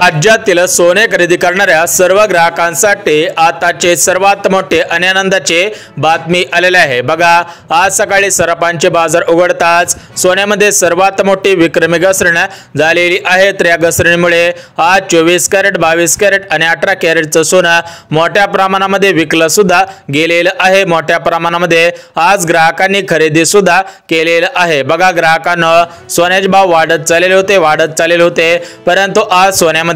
राज्यातील सोने खरेदी करणाऱ्या सर्व ग्राहकांसाठी आताचे सर्वात मोठे आणि आनंदाचे बातमी आलेले आहे। बघा, आज सकाळी सराफांचे बाजार उघडताच सोन्यामध्ये सर्वात मोठी विक्रमी घसरण झालेली आहे। तर या घसरणीमुळे आज 24 कॅरेट 22 कॅरेट आणि 18 कॅरेटचं सोनं मोठ्या प्रमाणामध्ये विकलं सुद्धा गेलेलं आहे। मोठ्या प्रमाणामध्ये आज ग्राहकांनी खरेदी सुद्धा केलेलं आहे। बघा, ग्राहकांना सोन्याचे भाव वाढत चाललेले होते परंतु आज सोन्यामध्ये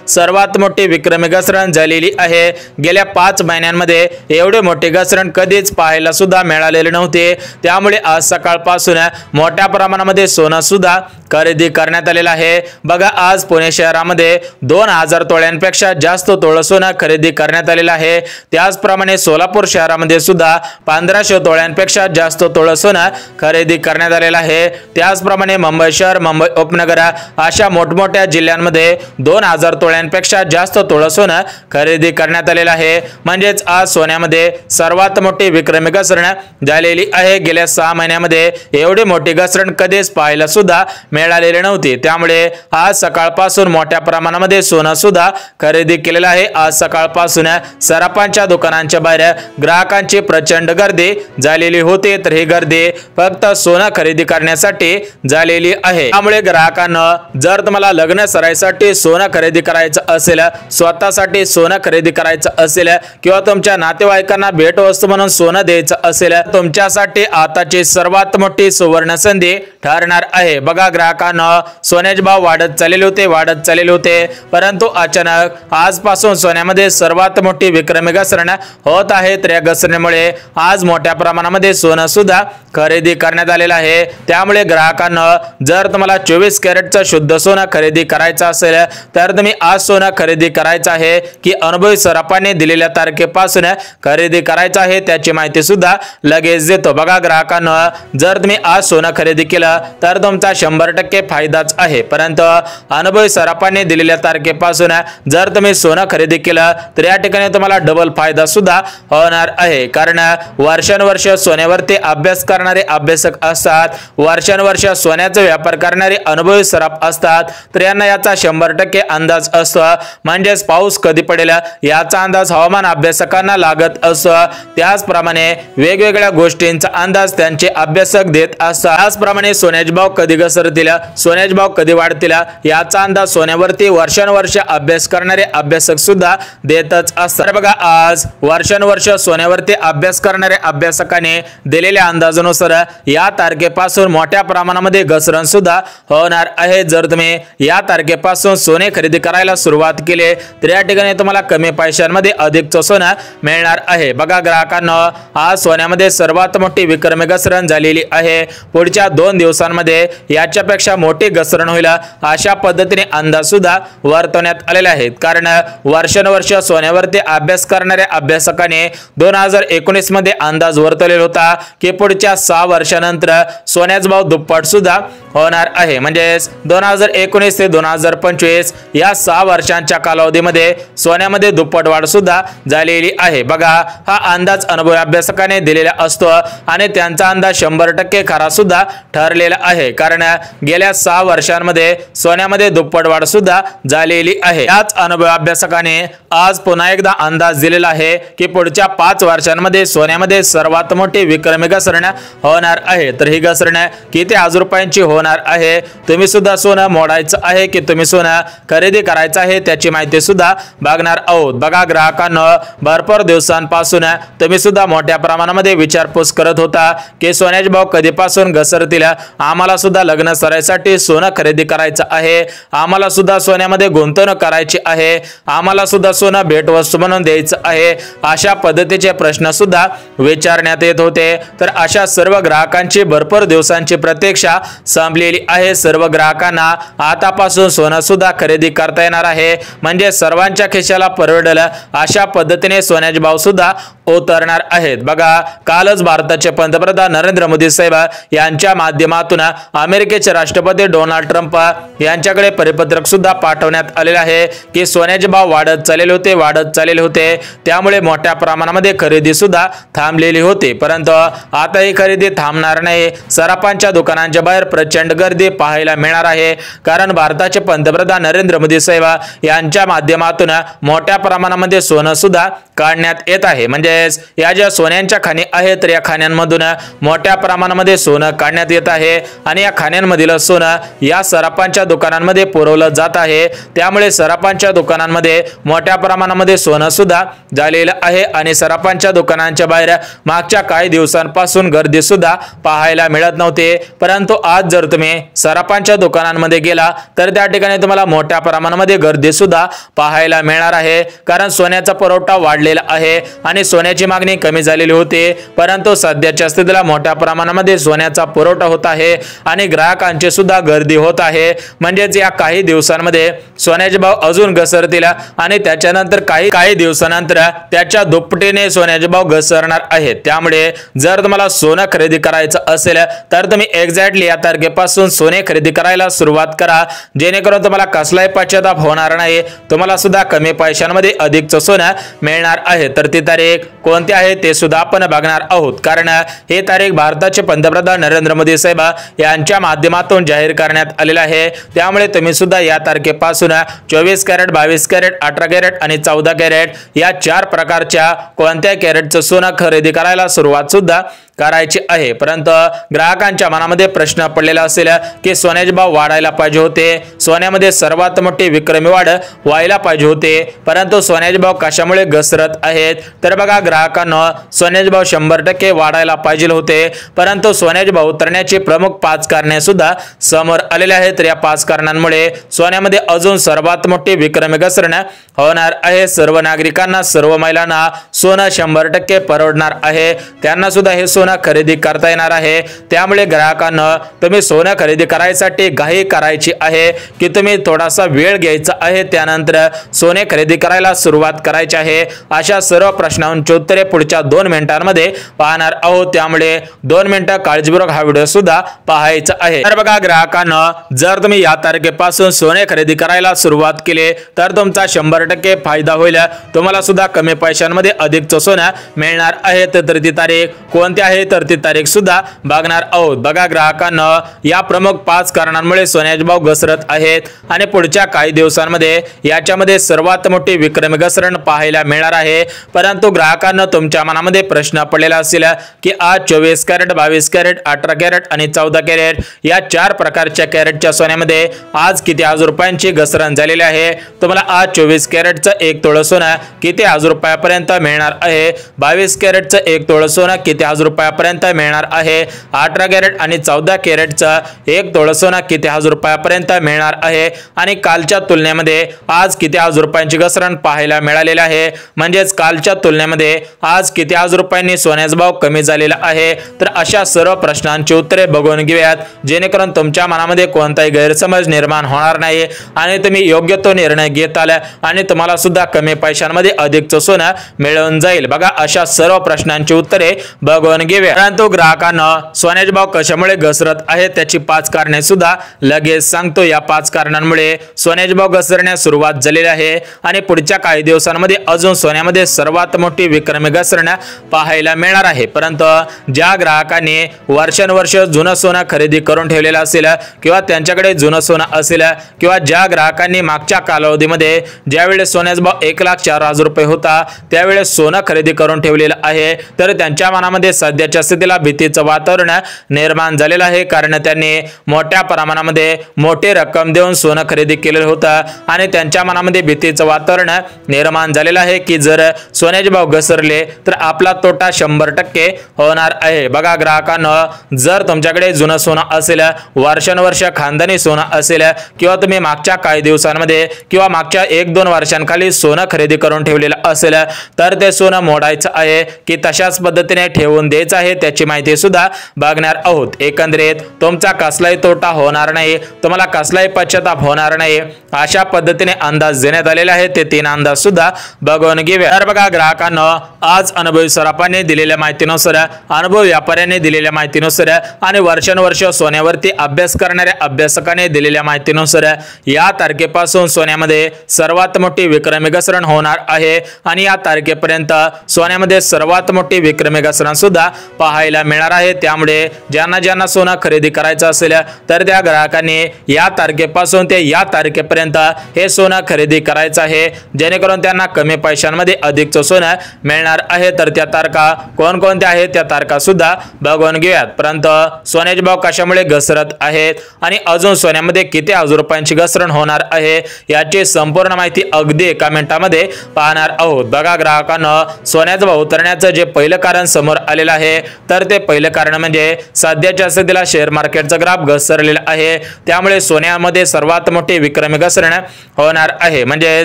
सर्वात मोठी विक्रमी घसरण झालेली आहे। गेल्या 5 महिन्यांमध्ये एवढे मोठे घसरण कधीच पाहायला सुद्धा मिळालेले नव्हते। त्यामुळे आज सकाळपासून मोठ्या प्रमाणामध्ये सोनं सुद्धा खरेदी करण्यात आलेलं आहे। बघा, आज पुणे शहरामध्ये 2000 तोळ्यांपेक्षा जास्त तोळ सोनं खरेदी करण्यात आलेलं आहे। त्याचप्रमाणे सोलापूर शहरामध्ये सुद्धा 1500 तोळ्यांपेक्षा जास्त तोळ सोनं खरेदी करण्यात आलेलं आहे। त्याचप्रमाणे मुंबई शहर, मुंबई उपनगर अशा मोठमोठ्या जिल्ह्यांमध्ये 2000 तोळ्यांपेक्षा जास्त तोळ सोनं खरेदी करण्यात आलेलं आहे। म्हणजेच आज सोन्यामध्ये सर्वात मोठी विक्रमी घसरण झालेली आहे। गेल्या 6 महिन्यामध्ये एवढी मोठी घसरण कधीच पाहायला सुद्धा मिळालेली नव्हती। त्यामुळे आज सकाळपासून मोठ्या प्रमाणामध्ये सोनं सुद्धा खरेदी केलेलं आहे। आज सकाळपासून सराफांच्या दुकानांच्या बाहेर ग्राहकांची प्रचंड गर्दी झालेली होती। तर ही गर्दी फक्त सोनं खरेदी करण्यासाठी झालेली आहे। त्यामुळे ग्राहकांना जर तुम्हाला लग्न सराईसाठी सोनं खरेदी करायचं असेल, स्वतःसाठी सोनं खरेदी करायचं असेल किंवा तुमच्या नातेवाईकांना भेटवस्तू म्हणून सोनं द्यायचं असेल, तुमच्यासाठी आताची सर्वात मोठी सुवर्ण संधी ठरणार आहे। बघा, ग्राहकांना सोन्याचे भाव वाढत चाललेले होते परंतु अचानक आजपासून सोन्यामध्ये सर्वात मोठी विक्रमी घसरण होत आहे। तर या घसरणीमुळे आज मोठ्या प्रमाणामध्ये सोनं सुद्धा खरेदी करण्यात आलेलं आहे। त्यामुळे ग्राहकांना जर तुम्हाला 24 कॅरेटचं शुद्ध सोनं खरेदी करायचं असेल तर तुम्ही आज सोनं खरेदी करायचं आहे की अनुभवी सराफांनी दिलेल्या तारखेपासून खरेदी करायचं आहे त्याची माहिती सुद्धा लगेच देतो। बघा, ग्राहकांना जर तुम्ही आज सोनं खरेदी केलं तर तुमचा 100% फायदाच आहे। परंतु अनुभवी सराफांनी दिलेल्या तारखेपासून जर तुम्ही सोनं खरेदी केलं तर या ठिकाणी तुम्हाला डबल फायदा सुद्धा होणार आहे। कारण वर्षानुवर्ष सोन्यावरती अभ्यास करणारे अभ्यासक असतात, वर्षानुवर्ष सोन्याचा व्यापार करणारे अनुभवी सराफ असतात। तर यांना याचा 100% अंदाज असतो। म्हणजेच पाऊस कधी पडेल याचा अंदाज हवामान अभ्यासकांना लागत असतो। त्याचप्रमाणे वेगवेगळ्या गोष्टींचा अंदाज त्यांचे अभ्यासक देत असतात। त्याचप्रमाणे सोन्याचे भाव कधी घसरतील, सोन्याचे भाव कधी वाढतील याचा अंदाज सोन्यावरती वर्षानुवर्ष अभ्यास करणारे अभ्यासक सुद्धा देतच असतात। बघा, आज वर्षानुवर्ष सोन्यावरती अभ्यास करणाऱ्या अभ्यासकाने दिलेल्या अंदाजानुसार या तारखेपासून मोठ्या प्रमाणामध्ये घसरण सुद्धा होणार आहे। जर तुम्ही या तारखेपासून सोने खरेदी करायला सुरुवात केली तर या ठिकाणी तुम्हाला कमी पैशांमध्ये अधिकचं सोनं मिळणार आहे। बघा, ग्राहकांना आज सोन्यामध्ये सर्वात मोठी विक्रमी घसरण झालेली आहे। पुढच्या 2 दिवसांमध्ये याच्यापेक्षा मोठी घसरण होईल अशा पद्धतीने अंदाज सुद्धा वर्तवण्यात आलेले आहेत। कारण वर्षानुवर्ष सोन्यावरती अभ्यास करणाऱ्या अभ्यासकाने 2019 मध्ये अंदाज वर्तवलेला होता की पुढच्या 6 वर्षानंतर सोन्याचा भाव दुप्पट सुद्धा होणार आहे। म्हणजे 2019 ते 2025 या 6 वर्षांच्या कालावधीमध्ये सोन्यामध्ये दुप्पट वाढ सुद्धा झालेली आहे। बघा, हा अंदाज अनुभवी अभ्यासकाने दिलेला असतो आणि त्यांचा अंदाज 100% खरा सुद्धा ठरलेला आहे। कारण गेल्या 6 वर्षांमध्ये सोन्यामध्ये दुप्पट वाढ सुद्धा झालेली आहे। याच अनुभवी अभ्यासकाने आज पुन्हा एकदा अंदाज दिलेला आहे की पुढच्या 5 वर्षांमध्ये सोन्यामध्ये सर्वात मोठी विक्रमी घसरण होणार आहे। तर ही घसरण किती हजार रुपयांची होणार आहे, तुम्ही सुद्धा सोनं मोडायचं आहे की तुम्ही सोनं खरेदी करायचं आहे त्याची माहिती सुद्धा बघणार आहोत। बघा, ग्राहकांना भरपूर दिवसांपासून तुम्ही सुद्धा मोठ्या प्रमाणामध्ये विचारपूस करत होता की सोन्याचे भाव कधीपासून घसरतील, आम्हाला सुद्धा लग्न सराईसाठी सोनं खरेदी करायचं आहे, आम्हाला सुद्धा सोन्यामध्ये गुंतवणूक करायची आहे, आम्हाला सुद्धा सोनं भेटवस्तू म्हणून द्यायचं आहे, अशा पद्धतीचे प्रश्न सुद्धा विचारण्यात येत होते। तर अशा सर्व ग्राहकांची भरपूर दिवसांची प्रतीक्षा संपलेली आहे। सर्व ग्राहकांना आतापासून सोनं सुद्धा खरेदी करता येणार आहे। म्हणजे सर्वांच्या खिशाला परवडेल अशा पद्धतीने सोन्याचे भाव सुद्धा उतरणार आहेत। बघा, कालच भारताचे पंतप्रधान नरेंद्र मोदी साहेब यांच्या माध्यमातून अमेरिकेचे राष्ट्रपती डोनाल्ड ट्रम्प यांच्याकडे परिपत्रक सुद्धा पाठवण्यात आलेले आहे की सोन्याचे भाव वाढत चाललेले होते त्यामुळे मोठ्या प्रमाणामध्ये खरेदी सुद्धा थांबलेली होती। परंतु आता ही खरेदी थांबणार नाही। सराफांच्या दुकानांच्या बाहेर प्रचंड गर्दी पाहायला मिळणार आहे। कारण भारताचे पंतप्रधान नरेंद्र नरेंद्र मोदी साहेब यांच्या माध्यमातून मोठ्या प्रमाणामध्ये सोनं सुद्धा काढण्यात येत आहे। म्हणजेच या ज्या सोन्यांच्या खाणी आहेत तर या खाण्यांमधून मोठ्या प्रमाणामध्ये सोनं काढण्यात येत आहे आणि या खाण्यांमधील सोनं या सराफांच्या दुकानांमध्ये पुरवलं जात आहे। त्यामुळे सराफांच्या दुकानांमध्ये मोठ्या प्रमाणामध्ये सोनं सुद्धा झालेलं आहे आणि सराफांच्या दुकानांच्या बाहेर मागच्या काही दिवसांपासून गर्दी सुद्धा पाहायला मिळत नव्हती, परंतु आज जर तुम्ही सराफांच्या दुकानांमध्ये गेला तर त्या ठिकाणी तुम्हाला मोठ्या प्रमाणामध्ये गर्दी सुद्धा पाहायला मिळणार आहे। कारण सोन्याचा पुरवठा वाढलेला आहे आणि सोन्याची मागणी कमी झालेली होती, परंतु सध्याच्या स्थितीला मोठ्या प्रमाणामध्ये सोन्याचा पुरवठा होत आहे आणि ग्राहकांची सुद्धा गर्दी होत आहे। म्हणजेच या काही दिवसांमध्ये सोन्याचे भाव अजून घसरतील आणि त्याच्यानंतर काही दिवसानंतर त्याच्या दुप्पटीने सोन्याचे भाव घसरणार आहेत। त्यामुळे जर तुम्हाला सोनं खरेदी करायचं असेल तर तुम्ही एक्झॅक्टली या तारखेपासून सोने खरेदी करायला सुरुवात करा, जेणेकरून तुम्हाला कसलाही पश्चाताप होणार नाही, तुम्हाला सुद्धा कमी पैशांमध्ये अधिकचं सोनं मिळणार आहे। तर ती तारीख कोणती आहे ते सुद्धा आपण बघणार आहोत, कारण ही तारीख भारताचे पंतप्रधान नरेंद्र मोदी साहेब यांच्या माध्यमातून जाहीर करण्यात आलेला आहे। त्यामुळे तुम्ही सुद्धा या तारखेपासून 24 कॅरेट, 22 कॅरेट, 18 कॅरेट आणि 14 कॅरेट या 4 प्रकारच्या कोणत्या कॅरेटचं सोनं खरेदी करायला सुरुवात सुद्धा करायची आहे। परंतु ग्राहकांच्या मनामध्ये प्रश्न पडलेला असेल की सोन्याचे भाव वाढायला पाहिजे होते, सोन्यामध्ये सर्वात मोठी विक्रमी वाढ व्हायला पाहिजे होते, परंतु सोन्याचे भाव कशामुळे घसरत आहेत? तर बघा ग्राहकांनो, सोन्याचे भाव 100% वाढायला पाहिजे होते, परंतु सोन्याचे भाव उतरण्याची प्रमुख 5 कारणे सुद्धा समोर आलेले आहेत। तर या 5 कारणांमुळे सोन्यामध्ये अजून सर्वात मोठी विक्रमी घसरण होणार आहे। सर्व नागरिकांना, सर्व महिलांना सोनं 100% परवडणार आहे, त्यांना सुद्धा हे सोनं खरेदी करता येणार आहे। त्यामुळे ग्राहकांना तुम्ही सोनं खरेदी करायसाठी घाई करायची आहे की तुम्ही थोडासा वेळ घ्यायचा आहे, त्यानंतर सोने खरेदी करायला सुरुवात करायची आहे? अशा सर्व प्रश्नांची उत्तरे पुढच्या 2 मिनिटांमध्ये पाहणार आहोत, त्यामुळे 2 मिनिटं काळजीपूर्वक हा व्हिडिओ सुद्धा पाहायचा आहे। तर बघा ग्राहकांना, जर तुम्ही या तारखेपासून सोने खरेदी करायला सुरुवात केली तर तुमचा 100% फायदा होईल, तुम्हाला सुद्धा कमी पैशांमध्ये अधिकचं सोनं मिळणार आहे। तर ती तारीख कोणती आहे तर ती तारीख सुद्धा बघणार आहोत। बघा ग्राहकांना, या प्रमुख 5 कारणांमुळे सोन्याचे भाव घसरत आहेत आणि पुढच्या काही दिवसांमध्ये याच्यामध्ये सर्वात मोठी विक्रमी घसरण पाहायला मिळणार आहे। परंतु ग्राहकांना तुमच्या मनामध्ये प्रश्न पडलेला असेल की आज 24 कॅरेट, 22 कॅरेट, 18 कॅरेट आणि 14 कॅरेट या 4 प्रकारच्या कॅरेटच्या सोन्यामध्ये आज किती हजार रुपयांची घसरण झालेली आहे? तुम्हाला आज 24 कॅरेटचं 1 तोळं सोनं किती हजार रुपयापर्यंत मिळणार आहे? 22 कॅरेटचं 1 तोळं सोनं किती हजार रुपयापर्यंत मिळणार आहे? 18 कॅरेट आणि 14 कॅरेटचं 1 तोळं सोनं किती हजार रुपयापर्यंत मिळणार आहे? आणि कालच्या तुलनेमध्ये आज किती हजार रुपयांची घसरण पाहायला मिळालेली आहे? म्हणजेच कालच्या तुलनेमध्ये आज किती हजार रुपयांनी सोन्याचा भाव कमी झालेला आहे? तर अशा सर्व प्रश्नांची उत्तरे बघून घेऊयात, जेणेकरून तुमच्या मनामध्ये कोणताही गैरसमज निर्माण होणार नाही आणि तुम्ही योग्य तो निर्णय घेताल आणि तुम्हाला सुद्धा कमी पैशांमध्ये अधिकचं सोनं मिळून जाईल। बघा अशा सर्व प्रश्नांची उत्तरे बघून घेऊया। परंतु ग्राहकांना, सोन्याचे भाव कशामुळे घसरत आहेत त्याची 5 कारणे सुद्धा लगेच सांगतो। या 5 कारणांमुळे सोन्याचे भाव घसरण्यास सुरुवात झालेली आहे आणि पुढच्या काही दिवसांमध्ये अजून सोन्यामध्ये सर्वात मोठी विक्रमी घसरण पाहायला मिळणार आहे। परंतु ज्या ग्राहकांनी वर्षानुवर्ष जुनं सोनं खरेदी करून ठेवलेलं असेल किंवा त्यांच्याकडे जुनं सोनं असेल किंवा ज्या ग्राहकांनी मागच्या कालावधीमध्ये ज्यावेळेस सोन्याचा भाव 1,04,000 रुपये होता त्यावेळेस सोनं खरेदी करून ठेवलेलं आहे, तर त्यांच्या मनामध्ये सध्याच्या स्थितीला भीतीचं वातावरण निर्माण झालेलं आहे, कारण त्यांनी मोठ्या प्रमाणामध्ये मोठी रक्कम देऊन सोनं खरेदी केलेलं होतं आणि त्यांच्या मनामध्ये भीतीचं वातावरण निर्माण झालेलं आहे की जर सोन्याचे भाव घसरले तर आपला तोटा 100% होणार आहे। बघा ग्राहकांनो, जर तुमच्याकडे जुनं सोनं असेल, वर्षानुवर्ष खानदानी सोनं असेल किंवा तुम्ही मागच्या काही दिवसांमध्ये किंवा मागच्या 1-2 वर्षांखाली सोनं खरेदी करून ठेवलेलं असेल तर ते सोनं मोडायचं आहे की तशाच पद्धतीने ठेवून द्यायचं आहे त्याची माहिती सुद्धा बघणार आहोत। एकंदरीत तुमचा कसलाही तोटा होणार नाही, तुम्हाला कसलाही पश्चाताप होणार नाही अशा पद्धतीने अंदाज देण्यात आलेले आहेत। ते 3 अंदाज सुद्धा बघून घेऊया। तर बघा ग्राहकांनो, आज अनुभवी सराफांनी दिलेल्या माहितीनुसार, अनुभव व्यापाऱ्यांनी दिलेल्या माहितीनुसार आणि वर्षानुवर्ष सोन्यावरती अभ्यास करणाऱ्या अभ्यासकांनी दिलेल्या माहितीनुसार या तारखेपासून सोन्यामध्ये सर्वात मोठी विक्रमी घसरण होणार आहे आणि या तारखेपर्यंत सोन्यामध्ये सर्वात मोठी विक्रमी घसरण सुद्धा पाहायला मिळणार आहे। त्यामुळे ज्यांना सोनं खरेदी करायचं असेल तर त्या ग्राहकांनी या तारखेपासून ते या तारखेपर्यंत हे सोनं खरेदी करायचं आहे, जेणेकरून त्यांना कमी पैशांमध्ये अधिकचं सोनं मिळणार आहे। तर त्या तारखा कोणकोणत्या आहेत त्या तारखा सुद्धा बघून घेऊयात। परंतु सोन्याचे भाव कशामुळे घसरत आहेत आणि अजून सोन्यामध्ये किती हजार रुपयांची घसरण होणार आहे याची संपूर्ण माहिती अगदी एका मिनिटामध्ये पाहणार आहोत। बघा ग्राहकांना, सोन्याचा भाव उतरण्याचं जे पहिलं कारण समोर आलेलं आहे तर ते पहिलं कारण म्हणजे सध्याच्या स्थितीला शेअर मार्केटचा ग्राफ घसरलेला आहे, त्यामुळे सोन्यामध्ये सर्वात मोठी विक्रमी घसरण होणार आहे। म्हणजे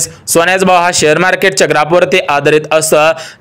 सोन्याचा भाव हा शेअर मार्केटच्या ग्राफवरती आधारित असतो।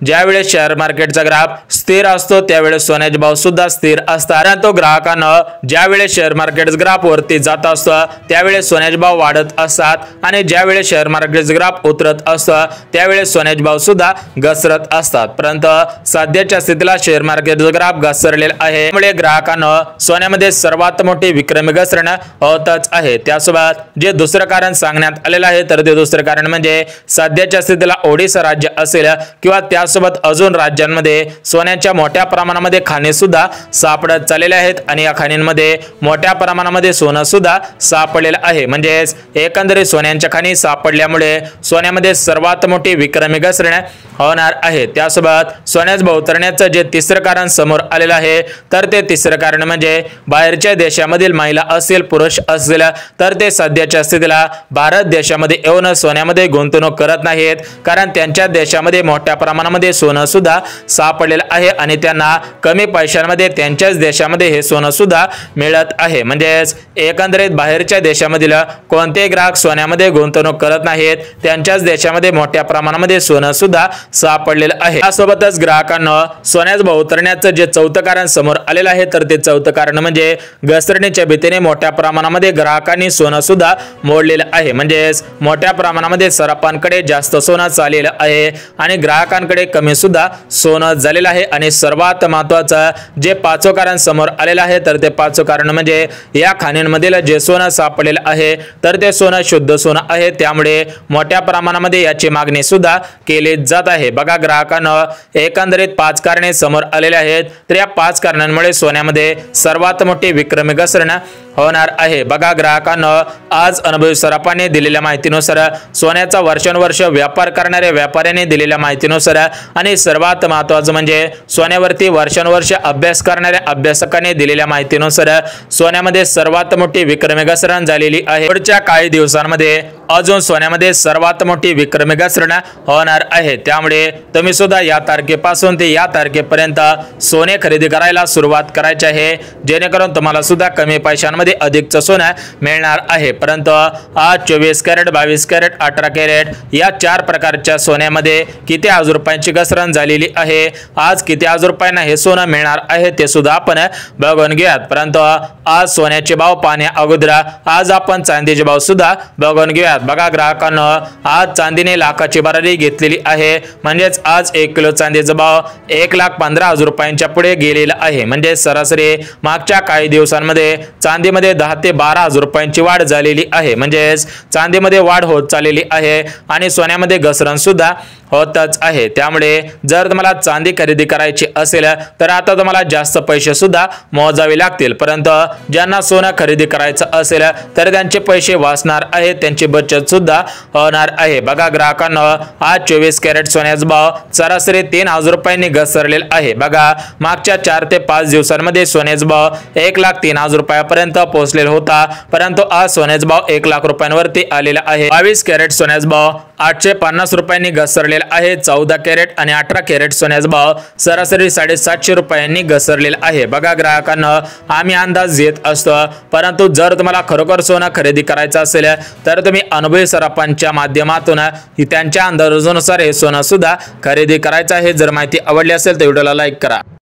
ज्यावेळेस शेअर मार्केटचा ग्राफ स्थिर असतो त्यावेळेस सोन्याचे भाव सुद्धा स्थिर असतात, परंतु ग्राहकांना ज्यावेळेस शेअर मार्केटचा ग्राफ वरती जात असतो त्यावेळेस सोन्याचे भाव वाढत असतात आणि ज्यावेळेस शेअर मार्केटचा ग्राफ उतरत असतो त्यावेळेस सोन्याचे भाव सुद्धा घसरत असतात। परंतु सध्याच्या स्थितीला शेअर मार्केटचा ग्राफ घसरलेला आहे, त्यामुळे ग्राहकांना सोन्यामध्ये सर्वात मोठी विक्रमी घसरण होतच आहे। त्यासोबत जे दुसरं कारण सांगण्यात आलेलं आहे तर ते दुसरं कारण म्हणजे सध्याच्या स्थितीला ओडिशा राज्य असेल किंवा त्यासोबत अजून राज्यांमध्ये सोन्याच्या मोठ्या प्रमाणामध्ये खाणी सुद्धा सापडत चाललेले आहेत आणि या खाणींमध्ये मोठ्या प्रमाणामध्ये सोनं सुद्धा सापडलेलं आहे। म्हणजे एकंदरीत सोन्यांच्या खाणी सापडल्यामुळे सोन्यामध्ये सर्वात मोठी विक्रमी घसरण होणार आहे। त्यासोबत सोन्याचा भाव उतरण्याचं जे तिसरं कारण समोर आलेलं आहे तर ते तिसरं कारण म्हणजे बाहेरच्या देशामधील महिला असेल पुरुष असेल तर ते सध्याच्या स्थितीला भारत देशामध्ये येऊन सोन्यामध्ये गुंतवणूक करत नाहीत, कारण त्यांच्या देशामध्ये मोठ्या प्रमाणामध्ये सोनं सुद्धा सापडलेलं आहे आणि त्यांना कमी पैशांमध्ये त्यांच्याच देशामध्ये हे सोनं सुद्धा मिळत आहे। म्हणजे एकंदरीत बाहेरच्या देशामधील कोणतेही ग्राहक सोन्यामध्ये गुंतवणूक करत नाहीत, त्यांच्याच देशामध्ये मोठ्या प्रमाणामध्ये सोनं सुद्धा सापडलेलं आहे। यासोबतच ग्राहकांना सोन्याचा भाव उतरण्याचं जे चौथं कारण समोर आलेलं आहे तर ते चौथं कारण म्हणजे घसरणीच्या भीतीने मोठ्या प्रमाणामध्ये ग्राहकांनी सोनं सुद्धा मोडलेलं आहे। म्हणजे मोठ्या प्रमाणामध्ये सराफांकडे जास्त सोनं चाललेलं आहे आणि ग्राहकांकडे कमी सुद्धा सोनं झालेलं आहे। आणि सर्वात महत्त्वाचं जे पाचवं कारण समोर आलेलं आहे तर ते पाचवं कारण म्हणजे या खाणींमधील जे सोनं सापडलेलं आहे तर ते सोनं शुद्ध सोनं आहे, त्यामुळे मोठ्या प्रमाणामध्ये याची मागणी सुद्धा केली जात आहे। बघा ग्राहकांना, एकंदरीत 5 कारणे समोर आलेले आहेत, तर या 5 कारणांमुळे सोन्यामध्ये सर्वात मोठी विक्रमी घसरण होणार आहे। बघा ग्राहकांना, आज अनुभवी सराफाने दिलेल्या माहितीनुसार सोन्याचा वर्षानुवर्ष व्यापार करणाऱ्या व्यापाऱ्यांनी दिलेल्या माहितीनुसार आणि सर्वात महत्त्वाचं म्हणजे सोन्यावरती वर्षानुवर्ष अभ्यास करणाऱ्या अभ्यासकांनी दिलेल्या माहितीनुसार सोन्यामध्ये सर्वात मोठी विक्रमी घसरण झालेली आहे। पुढच्या काही दिवसांमध्ये अजून सोन्यामध्ये सर्वात मोठी विक्रमी घसरण होणार आहे, त्यामुळे तुम्ही सुद्धा या तारखेपासून ते या तारखेपर्यंत सोने खरेदी करायला सुरुवात करायची आहे, जेणेकरून तुम्हाला सुद्धा कमी पैशांमध्ये अधिकचं सोनं मिळणार आहे। परंतु आज 24 कॅरेट, 22 कॅरेट, 18 कॅरेट या 4 प्रकारच्या सोन्यामध्ये किती हजार रुपयांची घसरण झालेली आहे, आज किती हजार रुपयांना हे सोनं मिळणार आहे ते सुद्धा आपण बघून घेऊयात। परंतु आज सोन्याचे भाव पाहण्या अगोदर आज आपण चांदीचे भाव सुद्धा बघून घेऊयात। बघा ग्राहकांना, आज चांदीने लाखाची भरारी घेतलेली आहे, म्हणजेच आज 1 किलो चांदीचा भाव 1,15,000 रुपयांच्या पुढे गेलेला आहे। म्हणजे सरासरी मागच्या काही दिवसांमध्ये चांदीमध्ये 10 ते 12,000 रुपयांची वाढ झालेली आहे। म्हणजे चांदीमध्ये वाढ होत चाललेली आहे आणि सोन्यामध्ये घसरण सुद्धा होतच आहे। त्यामुळे जर तुम्हाला चांदी खरेदी करायची असेल तर आता तुम्हाला जास्त पैसे सुद्धा मोजावे लागतील, परंतु ज्यांना सोनं खरेदी करायचं असेल तर त्यांचे पैसे वाचणार आहेत, त्यांची बचत सुद्धा होणार आहे। बघा ग्राहकांना, आज 24 कॅरेट सोन्याचा भाव सरासरी 3,000 रुपयांनी घसरलेला आहे। बघा मागच्या 4 ते 5 दिवसांमध्ये सोन्याचा भाव 1,03,000 रुपयापर्यंत पोहोचलेला होता, परंतु आज सोन्याचा भाव 1,00,000 रुपयांवरती आलेला आहे। 22 कॅरेट सोन्याचा भाव 850 रुपयांनी घसरलेला आहे। 14 कॅरेट आणि 18 कॅरेट सोन्याचा भाव सरासरी 750 रुपयांनी घसरलेला आहे। बघा ग्राहकांना, आम्ही अंदाज घेत असतो, परंतु जर तुम्हाला खरोखर सोनं खरेदी करायचं असेल तर तुम्ही अनुभवी सराफांच्या माध्यमातून त्यांच्या अंदाजानुसार हे सोनं सुद्धा खरेदी करायचं आहे। जर माहिती आवडली असेल तर व्हिडिओला लाईक करा।